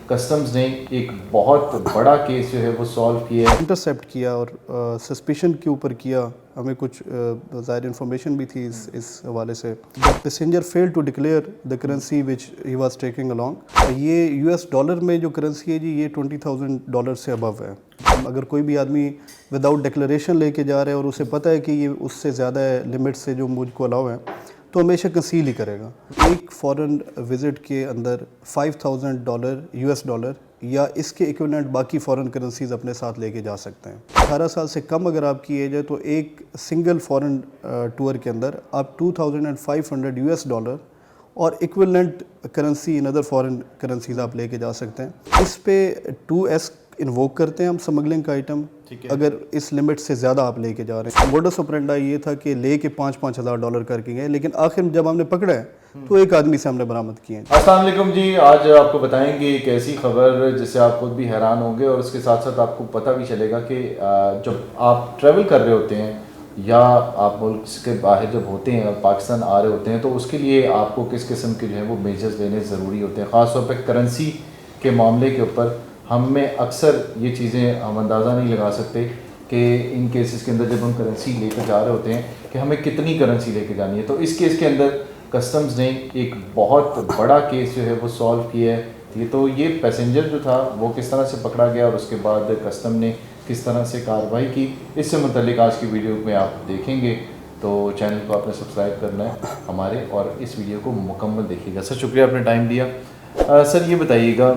Customs نے ایک بہت بڑا کیس جو ہے وہ سالو کیا ہے. انٹرسیپٹ کیا اور سسپیشن کے اوپر کیا. ہمیں کچھ ظاہر انفارمیشن بھی تھی اس حوالے سے. Passenger fail to declare the currency which he was taking along. یہ یو ایس ڈالر میں جو کرنسی ہے جی یہ $20,000 سے ابو ہے. اگر کوئی بھی آدمی وداؤٹ ڈکلیریشن لے کے جا رہا ہے اور اسے پتہ ہے کہ یہ اس سے زیادہ ہے لمٹ سے جو مجھ کو الاؤ ہے تو ہمیشہ کنسیل ہی کرے گا. ایک فورن وزٹ کے اندر $5,000 یا اس کے ایکویولنٹ باقی فورن کرنسیز اپنے ساتھ لے کے جا سکتے ہیں. 18 سال سے کم اگر آپ کی ایج ہے تو ایک سنگل فورن ٹور کے اندر آپ $2,500 اور equivalent currency in other foreign currencies آپ لے کے جا سکتے ہیں. اس پہ 2S انووک کرتے ہیں ہم سمگلنگ کا آئٹم اگر اس لمٹ سے زیادہ آپ لے کے جا رہے ہیں. موڈس آپرینڈا یہ تھا کہ لے کے $5,000 کر کے گئے لیکن آخر میں جب ہم نے پکڑا ہے تو ایک آدمی سے ہم نے برآمد کیے ہیں. السلام علیکم جی. آج آپ کو بتائیں گے ایک ایسی خبر جس سے آپ خود بھی حیران ہوں گے اور اس کے ساتھ ساتھ آپ کو پتہ بھی چلے گا کہ جب آپ ٹریول کر رہے ہوتے ہیں یا آپ ملک کے باہر جب ہوتے ہیں اور پاکستان آ رہے ہوتے ہیں تو اس کے لیے آپ کو کس قسم کے جو ہے وہ میجرز لینے ضروری ہوتے ہیں. خاص طور پہ کرنسی کے معاملے کے اوپر ہم میں اکثر یہ چیزیں ہم اندازہ نہیں لگا سکتے کہ ان کیسز کے اندر جب ہم کرنسی لے کر جا رہے ہوتے ہیں کہ ہمیں کتنی کرنسی لے کے جانی ہے. تو اس کیس کے اندر کسٹمز نے ایک بہت بڑا کیس جو ہے وہ سالو کیا ہے. تو یہ پیسنجر جو تھا وہ کس طرح سے پکڑا گیا اور اس کے بعد کسٹم نے کس طرح سے کارروائی کی, اس سے متعلق آج کی ویڈیو میں آپ دیکھیں گے. تو چینل کو آپ نے سبسکرائب کرنا ہے ہمارے اور اس ویڈیو کو مکمل دیکھیے گا. سر شکریہ آپ نے ٹائم دیا. سر یہ بتائیے گا,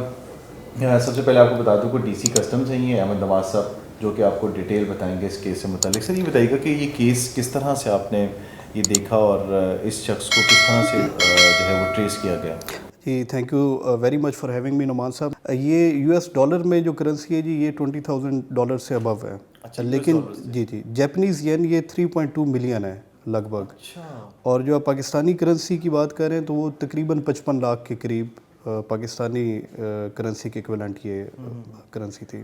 سب سے پہلے آپ کو بتا دوں کہ ڈی سی کسٹمز ہیں یہ احمد نواز صاحب جو کہ آپ کو ڈیٹیل بتائیں گے اس کیس سے متعلق. سر یہ بتائیے گا کہ یہ کیس کس طرح سے آپ نے یہ دیکھا اور اس شخص کو کس طرح سے جو ہے وہ ٹریس کیا گیا. جی thank you very much for having me Nauman صاحب. یہ یو ایس ڈالر میں جو کرنسی ہے جی یہ $20,000 سے ابو ہے. اچھا لیکن جی جیپنیز ین یہ 3.2 ملین ہے لگ بھگ. اور جو آپ پاکستانی کرنسی کی بات کریں تو وہ تقریباً 55 لاکھ کے قریب پاکستانی کرنسی کے ایکویولنٹ یہ کرنسی تھی.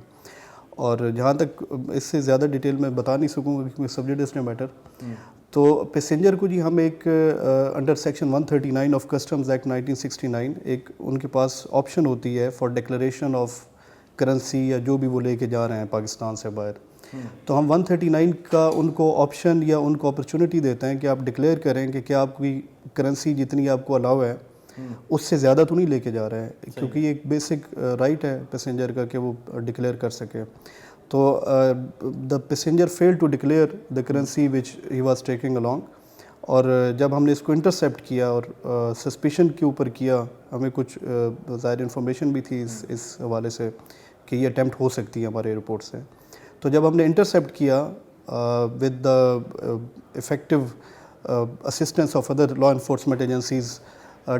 اور جہاں تک اس سے زیادہ ڈیٹیل میں بتا نہیں سکوں گا کیونکہ سبجیکٹ اس میں میٹر. تو پیسنجر کو جی ہم ایک under section 139 of customs act 1969 ایک ان کے پاس آپشن ہوتی ہے فار ڈکلیریشن آف کرنسی یا جو بھی وہ لے کے جا رہے ہیں پاکستان سے باہر. تو ہم 139 کا ان کو آپشن یا ان کو اپرچونٹی دیتے ہیں کہ آپ ڈکلیئر کریں کہ کیا آپ کی کرنسی جتنی آپ کو الاؤ ہے اس سے زیادہ تو نہیں لے کے جا رہے ہیں, کیونکہ یہ ایک بیسک رائٹ ہے پیسنجر کا کہ وہ ڈکلیئر کر سکے. تو the passenger fail to declare the currency which he was taking along. اور جب ہم نے اس کو انٹرسیپٹ کیا اور سسپیشن کے اوپر کیا, ہمیں کچھ ظاہر انفارمیشن بھی تھی اس حوالے سے کہ یہ اٹیمپٹ ہو سکتی ہے ہمارے رپورٹ سے. تو جب ہم نے انٹرسیپٹ کیا with the effective assistance of other law enforcement agencies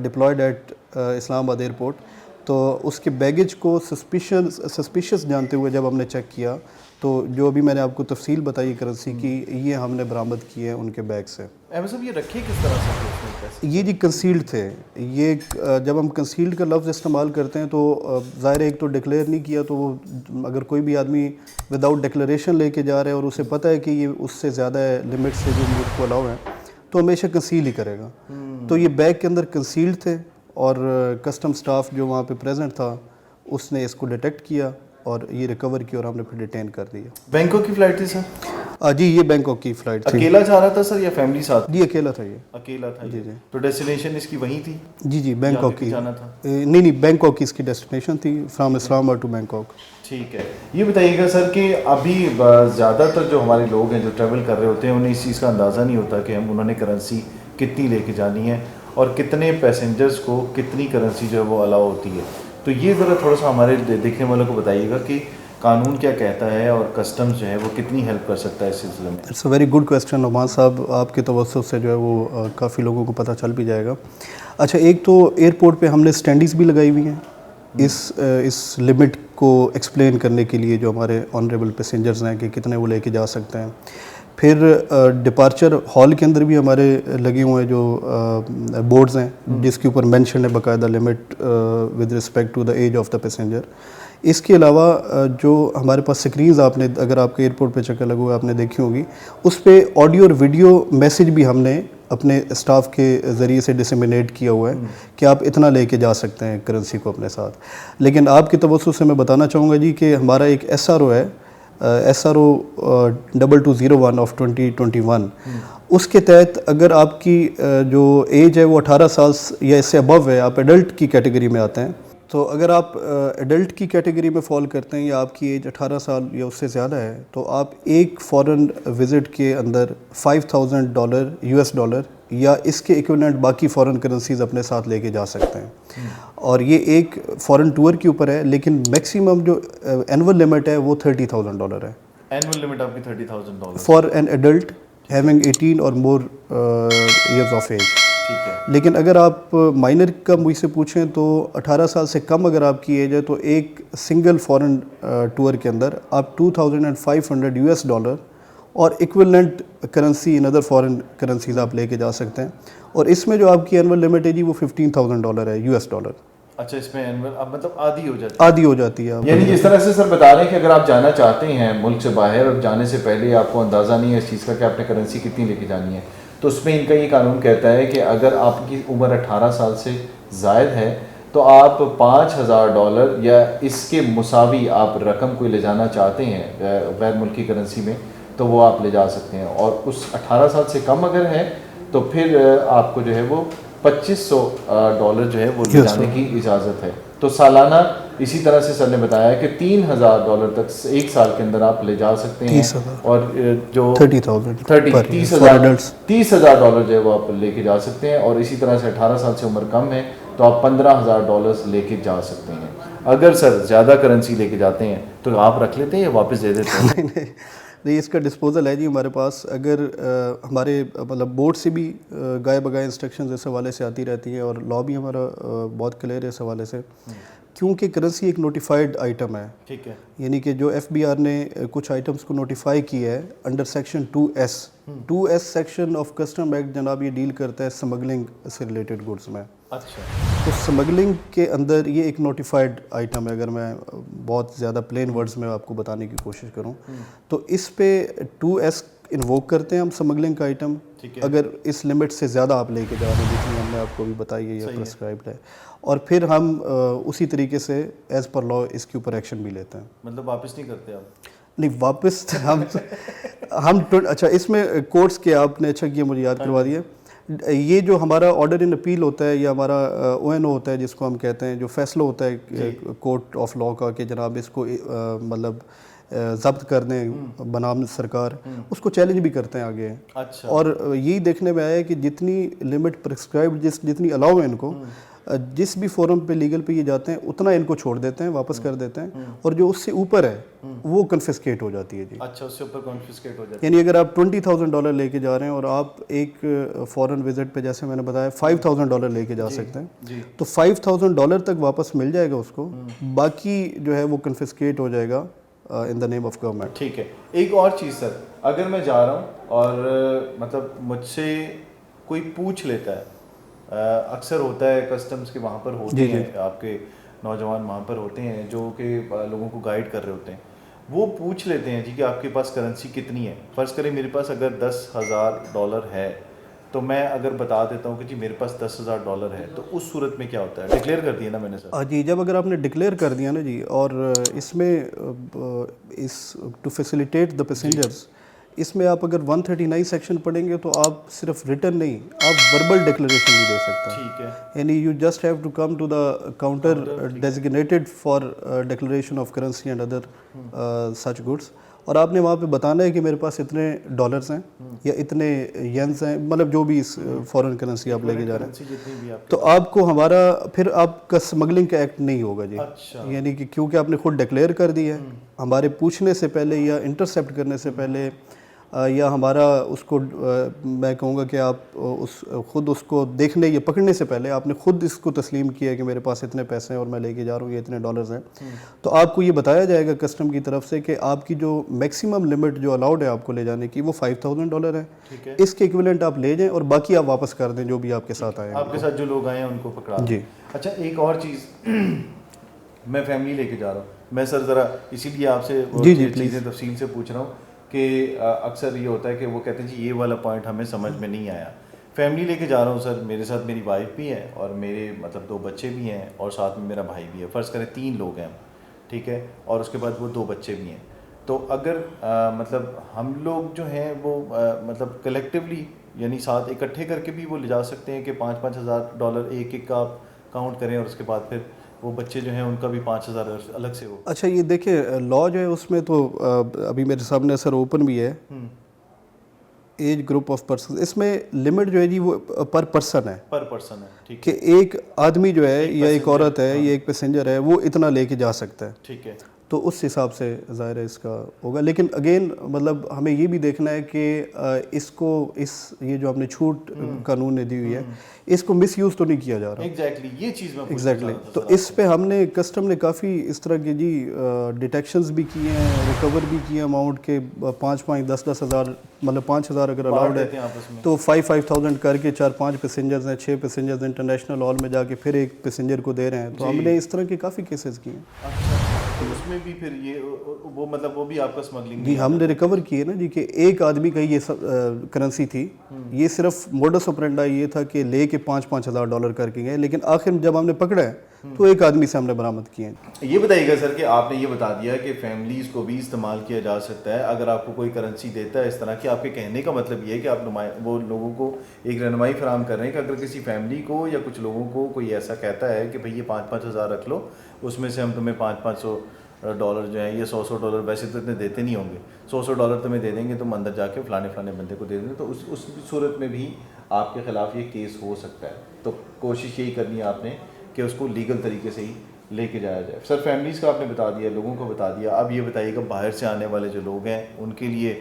deployed at Islamabad airport, تو اس کے بیگیج کو سسپیشس جانتے ہوئے جب ہم نے چیک کیا تو جو ابھی میں نے آپ کو تفصیل بتائی کرنسی کی یہ ہم نے برآمد کیے ہیں ان کے بیگ سے. صاحب یہ رکھے کس طرح سے؟ یہ جی کنسیلڈ تھے. یہ جب ہم کنسیلڈ کا لفظ استعمال کرتے ہیں تو ظاہر ایک تو ڈکلیئر نہیں کیا, تو وہ اگر کوئی بھی آدمی وداؤٹ ڈکلیریشن لے کے جا رہا ہے اور اسے پتہ ہے کہ یہ اس سے زیادہ ہے لمٹ سے جو مجھ کو الاؤ ہے تو ہمیشہ کنسیل ہی کرے گا. تو یہ بیگ کے اندر کنسیلڈ تھے اور کسٹم سٹاف جو وہاں پہ پریزنٹ تھا اس نے اس کو ڈیٹیکٹ کیا اور یہ ریکور کیا اور ہم نے پھر ڈیٹین کر دیا. بینکاک کی فلائٹ تھی سر؟ جی یہ بینکاک کی فلائٹ تھی. اکیلا جا رہا تھا سر یا فیملی ساتھ؟ جی اکیلا تھا. یہ اکیلا تھا. جی تو ڈیسٹینیشن اس کی وہیں تھی؟ جی بینکاک کی جانا تھا. نہیں بینکاک کی اس کی ڈیسٹینیشن تھی فرام اسلام آباد ٹو بینکاک. ٹھیک ہے. یہ بتائیے گا سر کہ ابھی زیادہ تر جو ہمارے لوگ ہیں جو ٹریول کر رہے ہوتے ہیں انہیں اس چیز کا اندازہ نہیں ہوتا کہ انہوں نے کرنسی کتنی لے کے جانی ہے اور کتنے پیسنجرز کو کتنی کرنسی جو ہے وہ الاؤ ہوتی ہے. تو یہ ذرا تھوڑا سا ہمارے دیکھنے والوں کو بتائیے گا کہ قانون کیا کہتا ہے اور کسٹمز جو ہے وہ کتنی ہیلپ کر سکتا ہے اس سلسلے میں. It's a very good question Nauman صاحب. آپ کے توسط سے جو ہے وہ کافی لوگوں کو پتہ چل بھی جائے گا. اچھا ایک تو ایئرپورٹ پہ ہم نے اسٹینڈیز بھی لگائی ہوئی ہیں اس لمٹ کو ایکسپلین کرنے کے لیے جو ہمارے آنریبل پیسنجرز ہیں کہ کتنے وہ لے کے جا سکتے ہیں. پھر ڈپارچر ہال کے اندر بھی ہمارے لگے ہوئے ہیں جو بورڈز ہیں جس کے اوپر مینشن ہے باقاعدہ limit with respect to the age of the passenger. اس کے علاوہ جو ہمارے پاس سکرینز آپ نے اگر آپ کے ایئرپورٹ پہ چکر لگا ہوا آپ نے دیکھی ہوگی, اس پہ آڈیو اور ویڈیو میسیج بھی ہم نے اپنے اسٹاف کے ذریعے سے ڈسیمینیٹ کیا ہوا ہے کہ آپ اتنا لے کے جا سکتے ہیں کرنسی کو اپنے ساتھ. لیکن آپ کے توسط سے میں بتانا چاہوں گا جی کہ ہمارا ایک ایس آر او ہے, SRO 2201 آف 2021, اس کے تحت اگر آپ کی جو ایج ہے وہ 18 سال یا اس سے ابو ہے, آپ ایڈلٹ کی کیٹیگری میں آتے ہیں, تو اگر آپ ایڈلٹ کی کیٹیگری میں فال کرتے ہیں یا آپ کی ایج 18 سال یا اس سے زیادہ ہے, تو آپ ایک فورن وزٹ کے اندر $5,000 یا اس کے ایکویولنٹ باقی فورن کرنسیز اپنے ساتھ لے کے جا سکتے ہیں. اور یہ ایک فورن ٹور کے اوپر ہے, لیکن میکسیمم جو اینول لمٹ ہے وہ $30,000 ہے. اینول لمٹ آپ کی $30,000 فار این ایڈلٹ ہیونگ 18 اور مور ایئرز آف ایج. لیکن اگر آپ مائنر کا مجھ سے پوچھیں تو 18 سال سے کم اگر آپ کی ایج ہے تو ایک سنگل فورن ٹور کے اندر آپ $2,500 اور equivalent currency in other foreign currencies آپ لے کے جا سکتے ہیں. اور اس میں جو آپ کی اینول لمٹ ہے جی وہ $15,000 ہے $. اچھا, اس میں اینول اب مطلب آدھی ہو جاتی ہے. یعنی جس طرح سے سر بتا رہے ہیں کہ اگر آپ جانا چاہتے ہیں ملک سے باہر اور جانے سے پہلے آپ کو اندازہ نہیں ہے اس چیز کا کہ آپ نے کرنسی کتنی لے کے جانی ہے, تو اس میں ان کا یہ قانون کہتا ہے کہ اگر آپ کی عمر 18 سال سے زائد ہے تو آپ $5,000 یا اس کے مساوی آپ رقم کوئی لے جانا چاہتے ہیں غیر ملکی کرنسی میں تو وہ آپ لے جا سکتے ہیں. اور اس 18 سال سے کم اگر ہے تو پھر آپ کو جو ہے وہ $2,500 جو ہے وہ لے جانے کی اجازت ہے. تو سالانہ اسی طرح سے سر نے بتایا کہ $3,000 تک ایک سال کے اندر آپ لے جا سکتے ہیں, اور جو $30,000 جو ہے وہ آپ لے کے جا سکتے ہیں. اور اسی طرح سے 18 سال سے عمر کم ہے تو آپ $15,000 لے کے جا سکتے ہیں. اگر سر زیادہ کرنسی لے کے جاتے ہیں تو آپ رکھ لیتے ہیں یا واپس دے دیتے ہیں؟ نہیں, اس کا ڈسپوزل ہے جی ہمارے پاس. اگر ہمارے مطلب بورڈ سے بھی گائے بگائے انسٹرکشنز اس حوالے سے آتی رہتی ہیں, اور لا بھی ہمارا بہت کلیئر ہے اس حوالے سے, کیونکہ کرنسی ایک نوٹیفائڈ آئٹم ہے. ٹھیک ہے, یعنی کہ جو FBR نے کچھ آئٹمس کو نوٹیفائی کیا ہے under section 2S section of custom act, جناب یہ ڈیل کرتا ہے سمگلنگ سے ریلیٹڈ گڈس میں. اچھا, تو سمگلنگ کے اندر یہ ایک نوٹیفائڈ آئٹم ہے. اگر میں بہت زیادہ پلین ورڈز میں آپ کو بتانے کی کوشش کروں تو اس پہ 2S انووک کرتے ہیں ہم سمگلنگ کا آئٹم, اگر اس لمٹ سے زیادہ آپ لے کے جا رہے ہیں جتنی ہم نے آپ کو بھی بتائی ہے یا پرسکرائبڈ ہے, اور پھر ہم اسی طریقے سے ایز پر لا اس کے اوپر ایکشن بھی لیتے ہیں. مطلب واپس نہیں کرتے آپ؟ نہیں, واپس ہم اچھا اس میں کورٹس کے آپ نے اچھا کیا مجھے یاد کروا دیا. یہ جو ہمارا آرڈر ان اپیل ہوتا ہے یا ہمارا ONO ہوتا ہے جس کو ہم کہتے ہیں, جو فیصلہ ہوتا ہے کورٹ آف لا کا کہ جناب اس کو مطلب ضبط کر دیں بنام سرکار, اس کو چیلنج بھی کرتے ہیں آگے. اچھا, اور یہی دیکھنے میں آیا ہے کہ جتنی لمٹ پرسکرائبڈ جتنی الاؤ ہے ان کو, جس بھی فورم پہ لیگل پہ یہ جاتے ہیں اتنا ان کو چھوڑ دیتے ہیں, واپس کر دیتے ہیں, اور جو اس سے اوپر ہے وہ کنفسکیٹ ہو جاتی ہے جی. اچھا, اس سے اوپر کنفسکیٹ ہو جاتی ہے. یعنی اگر آپ $20,000 لے کے جا رہے ہیں اور آپ ایک فورن وزٹ پہ جیسے میں نے بتایا $5,000 لے کے جا سکتے ہیں, تو $5,000 تک واپس مل جائے گا اس کو, باقی جو ہے وہ کنفسکیٹ ہو جائے گا ان دا نیم آف گورنمنٹ. ٹھیک ہے. ایک اور چیز سر, اگر میں جا رہا ہوں اور مطلب مجھ سے کوئی پوچھ لیتا ہے, اکثر ہوتا ہے کسٹمز کے وہاں پر ہوتے ہیں آپ کے نوجوان وہاں پر ہوتے ہیں جو کہ لوگوں کو گائیڈ کر رہے ہوتے ہیں, وہ پوچھ لیتے ہیں جی کہ آپ کے پاس کرنسی کتنی ہے. فرض کریں میرے پاس اگر $10,000 ہے تو میں اگر بتا دیتا ہوں کہ جی میرے پاس $10,000 ہے, تو اس صورت میں کیا ہوتا ہے؟ ڈکلیئر کر دیا نا میں نے سر. جی, جب اگر آپ نے ڈکلیئر کر دیا نا جی, اور اس میں ٹو فیسیلیٹیٹ دا پیسنجرز, اس میں آپ اگر 139 سیکشن پڑھیں گے تو آپ صرف ریٹن نہیں, آپ وربل ڈکلیریشن بھی دے سکتے ہیں. ٹھیک ہے, یعنی you just have to come to the counter designated for declaration of currency and other such goods, اور آپ نے وہاں پہ بتانا ہے کہ میرے پاس اتنے ڈالرز ہیں یا اتنے ینز ہیں, مطلب جو بھی اس فورن کرنسی آپ لے کے جا رہے ہیں, تو آپ کو ہمارا پھر آپ کا اسمگلنگ کا ایکٹ نہیں ہوگا جی. یعنی کہ کیونکہ آپ نے خود ڈکلیئر کر دی ہے, ہمارے پوچھنے سے پہلے یا انٹرسیپٹ کرنے سے پہلے یا ہمارا اس کو میں کہوں گا کہ آپ خود اس کو دیکھنے یا پکڑنے سے پہلے آپ نے خود اس کو تسلیم کیا کہ میرے پاس اتنے پیسے ہیں اور میں لے کے جا رہا ہوں، یہ اتنے ڈالرز ہیں، تو آپ کو یہ بتایا جائے گا کسٹم کی طرف سے کہ آپ کی جو میکسیمم لمٹ جو الاؤڈ ہے آپ کو لے جانے کی وہ $5,000 ہے، اس کے ایکویلنٹ آپ لے جائیں اور باقی آپ واپس کر دیں جو بھی آپ کے ساتھ آئے ہیں، آپ کے ساتھ جو لوگ آئے ہیں ان کو پکڑا دیں. جی. اچھا ایک اور چیز، میں فیملی لے کے جا رہا ہوں، میں سر ذرا اسی لیے آپ سے چیزیں تفصیل سے پوچھ رہا ہوں کہ اکثر یہ ہوتا ہے کہ وہ کہتے ہیں جی یہ والا پوائنٹ ہمیں سمجھ میں نہیں آیا. فیملی لے کے جا رہا ہوں سر، میرے ساتھ میری وائف بھی ہے اور میرے مطلب 2 بچے بھی ہیں اور ساتھ میں میرا بھائی بھی ہے، فرض کریں 3 لوگ ہیں، ٹھیک ہے، اور اس کے بعد وہ 2 بچے بھی ہیں. تو اگر مطلب ہم لوگ جو ہیں وہ مطلب کلیکٹیولی یعنی ساتھ اکٹھے کر کے بھی وہ لے جا سکتے ہیں کہ $5,000 ایک ایک کا آپ کاؤنٹ کریں اور اس کے بعد پھر وہ بچے جو ہیں ان کا بھی 5,000 الگ سے ہو. اچھا یہ دیکھیں لا جو ہے اس میں تو ابھی میرے سامنے سر اوپن بھی ہے، ایج گروپ آف پرسن، اس میں لمٹ جو ہے جی وہ پر پرسن ہے کہ ایک آدمی جو ہے یا ایک عورت ہے یا ایک پیسنجر ہے وہ اتنا لے کے جا سکتا ہے. ٹھیک ہے، تو اس حساب سے ظاہر ہے اس کا ہوگا. لیکن اگین مطلب ہمیں یہ بھی دیکھنا ہے کہ اس کو یہ جو آپ نے چھوٹ قانون نے دی ہوئی ہے اس کو مس یوز تو نہیں کیا جا رہا. ایگزیکٹلی یہ چیز میں ایگزیکٹلی. تو اس پہ ہم نے کسٹم نے کافی اس طرح کی جی ڈیٹیکشنز بھی کیے ہیں، ریکور بھی کیے اماؤنٹ کے 5,000 10,000 ہزار، مطلب 5,000 اگر الاؤڈ ہے تو 5,000 کر کے 4-5 پیسنجرز ہیں، 6 پیسنجرز انٹرنیشنل ہال میں جا کے پھر ایک پیسنجر کو دے رہے ہیں. تو ہم نے اس طرح کے کافی کیسز کیے ہیں. اس میں بھی پھر یہ وہ مطلب وہ بھی آپ کا اسمگلنگ جی ہم نے ریکور کیے نا جی کہ ایک آدمی کا یہ کرنسی تھی، یہ صرف موڈس آپرینڈا یہ تھا کہ لے کے $5,000 کر کے گئے، لیکن آخر میں جب ہم نے پکڑا ہے تو ایک آدمی سے ہم نے برآمد کیے ہیں. یہ بتائیے گا سر کہ آپ نے یہ بتا دیا کہ فیملیز کو بھی استعمال کیا جا سکتا ہے اگر آپ کو کوئی کرنسی دیتا ہے اس طرح کہ آپ کے کہنے کا مطلب یہ ہے کہ آپ وہ لوگوں کو ایک رہنمائی فراہم کر رہے ہیں کہ اگر کسی فیملی کو یا کچھ لوگوں کو کوئی ایسا کہتا ہے کہ بھئی یہ 5,000 رکھ لو، اس میں سے ہم تمہیں $500 جو ہیں یہ $100 ویسے تو اتنے دیتے نہیں ہوں گے، $100 تمہیں دے دیں گے، تم اندر جا کے فلانے بندے کو دے دیں، تو اس صورت میں بھی آپ کے خلاف یہ کیس ہو سکتا ہے. تو کوشش یہی کرنی ہے آپ نے کہ اس کو لیگل طریقے سے ہی لے کے جایا جائے. سر فیملیز کا آپ نے بتا دیا، لوگوں کو بتا دیا، اب یہ بتائیے کہ باہر سے آنے والے جو لوگ ہیں ان کے لیے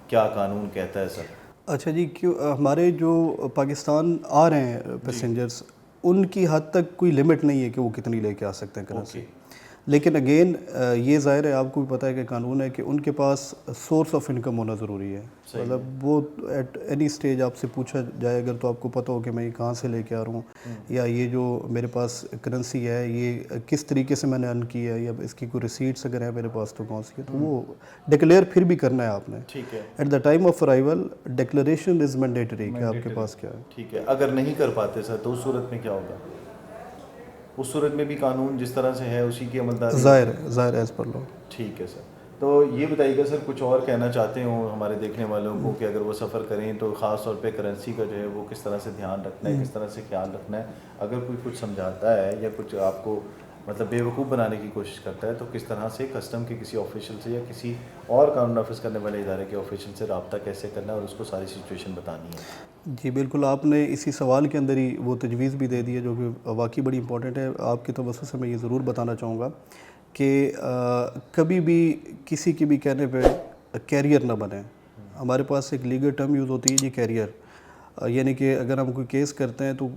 کیا قانون کہتا ہے سر؟ اچھا جی ہمارے جو پاکستان آ رہے ہیں پیسنجرز ان کی حد تک کوئی لمٹ نہیں ہے کہ وہ کتنی لے کے آ سکتے ہیں کرنسی. لیکن اگین یہ ظاہر ہے آپ کو بھی پتہ ہے کہ قانون ہے کہ ان کے پاس سورس آف انکم ہونا ضروری ہے. مطلب وہ ایٹ اینی اسٹیج آپ سے پوچھا جائے اگر تو آپ کو پتہ ہو کہ میں یہ کہاں سے لے کے آ رہا ہوں یا یہ جو میرے پاس کرنسی ہے یہ کس طریقے سے میں نے ارن کی ہے یا اس کی کوئی ریسیٹس اگر ہے میرے پاس تو کون سی ہے، تو وہ ڈکلیئر پھر بھی کرنا ہے آپ نے. ٹھیک ہے، at the time of arrival declaration is mandatory کہ آپ کے پاس کیا ہے. ٹھیک ہے، اگر نہیں کر پاتے سر تو اس صورت میں کیا ہوگا؟ اس صورت میں بھی قانون جس طرح سے ہے اسی کی عملداری ظاہر ایز پر لا. ٹھیک ہے سر. تو یہ بتائیے گا سر کچھ اور کہنا چاہتے ہوں ہمارے دیکھنے والوں کو کہ اگر وہ سفر کریں تو خاص طور پہ کرنسی کا جو ہے وہ کس طرح سے دھیان رکھنا ہے، کس طرح سے خیال رکھنا ہے، اگر کوئی کچھ سمجھاتا ہے یا کچھ آپ کو مطلب بے وقوف بنانے کی کوشش کرتا ہے تو کس طرح سے کسٹم کے کسی آفیشل سے یا کسی اور قانون نافذ کرنے والے ادارے کے آفیشل سے رابطہ کیسے کرنا ہے اور اس کو ساری سچویشن بتانی ہے؟ جی بالکل، آپ نے اسی سوال کے اندر ہی وہ تجویز بھی دے دی ہے جو کہ واقعی بڑی امپورٹنٹ ہے. آپ کے توسط سے میں یہ ضرور بتانا چاہوں گا کہ کبھی بھی کسی کے بھی کہنے پہ کیریئر نہ بنیں. ہمارے پاس ایک لیگل ٹرم یوز ہوتی ہے جی کیریئر، یعنی کہ اگر ہم کوئی کیس کرتے ہیں تو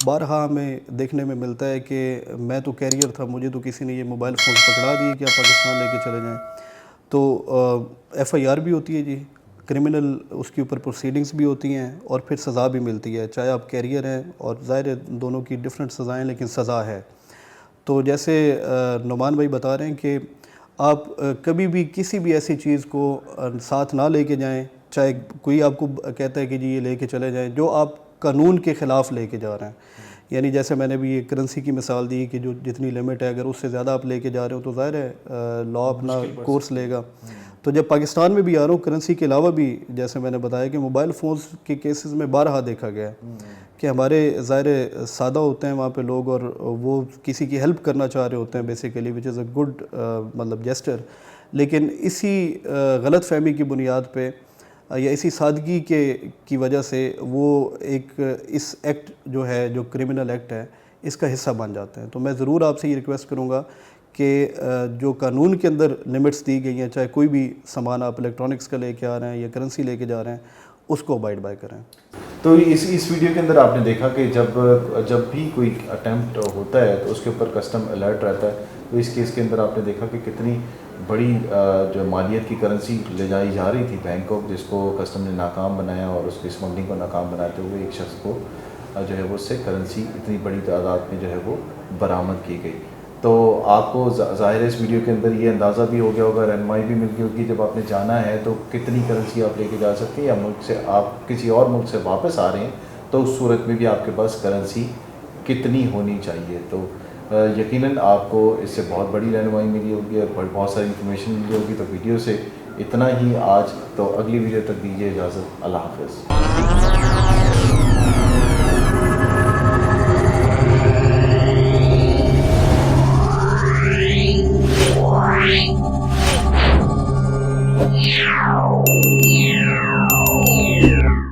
بارہا ہمیں دیکھنے میں ملتا ہے کہ میں تو کیریئر تھا، مجھے تو کسی نے یہ موبائل فون پکڑا دیے کہ آپ پاکستان لے کے چلے جائیں. تو ایف آئی آر بھی ہوتی ہے جی، کرمنل اس کے اوپر پروسیڈنگز بھی ہوتی ہیں اور پھر سزا بھی ملتی ہے، چاہے آپ کیریئر ہیں اور ظاہر ہے دونوں کی ڈفرینٹ سزائیں لیکن سزا ہے. تو جیسے نعمان بھائی بتا رہے ہیں کہ آپ کبھی بھی کسی بھی ایسی چیز کو ساتھ نہ لے کے جائیں، چاہے کوئی آپ کو کہتا ہے کہ جی یہ لے کے چلے جائیں جو آپ قانون کے خلاف لے کے جا رہے ہیں. یعنی جیسے میں نے بھی یہ کرنسی کی مثال دی کہ جو جتنی لمٹ ہے اگر اس سے زیادہ آپ لے کے جا رہے ہو تو ظاہر ہے لا اپنا کورس لے گا. تو جب پاکستان میں بھی آ رہا ہوں کرنسی کے علاوہ بھی جیسے میں نے بتایا کہ موبائل فونز کے کیسز میں بارہا دیکھا گیا ہے کہ ہمارے ظاہر سادہ ہوتے ہیں وہاں پہ لوگ اور وہ کسی کی ہیلپ کرنا چاہ رہے ہوتے ہیں basically which is a good مطلب جیسٹر، لیکن اسی غلط فہمی کی بنیاد پہ یا اسی سادگی کی وجہ سے وہ ایک اس ایکٹ جو ہے جو کرمنل ایکٹ ہے اس کا حصہ بن جاتے ہیں. تو میں ضرور آپ سے یہ ریکویسٹ کروں گا کہ جو قانون کے اندر لمٹس دی گئی ہیں، چاہے کوئی بھی سامان آپ الیکٹرانکس کا لے کے آ رہے ہیں یا کرنسی لے کے جا رہے ہیں، اس کو ابائڈ بائی کریں۔ تو اس ویڈیو کے اندر آپ نے دیکھا کہ جب بھی کوئی اٹیمپٹ ہوتا ہے تو اس کے اوپر کسٹم الرٹ رہتا ہے، تو اس کیس کے اندر آپ نے دیکھا کہ کتنی بڑی جو مالیت کی کرنسی لے جائی جا رہی تھی بینکاک، جس کو کسٹم نے ناکام بنایا اور اس کی اسمگلنگ کو ناکام بناتے ہوئے ایک شخص کو جو ہے وہ اس سے کرنسی اتنی بڑی تعداد میں جو ہے وہ برآمد کی گئی۔ تو آپ کو ظاہر ہے اس ویڈیو کے اندر یہ اندازہ بھی ہو گیا ہوگا، رہنمائی بھی مل گئی ہوگی، جب آپ نے جانا ہے تو کتنی کرنسی آپ لے کے جا سکتے ہیں، یا ملک سے آپ کسی اور ملک سے واپس آ رہے ہیں تو اس صورت میں بھی آپ کے پاس کرنسی کتنی ہونی چاہیے۔ تو یقیناً آپ کو اس سے بہت بڑی رہنمائی ملی ہوگی اور بہت ساری انفارمیشن ملی ہوگی۔ تو ویڈیو سے اتنا ہی آج، تو اگلی ویڈیو تک دیجیے اجازت، اللہ حافظ۔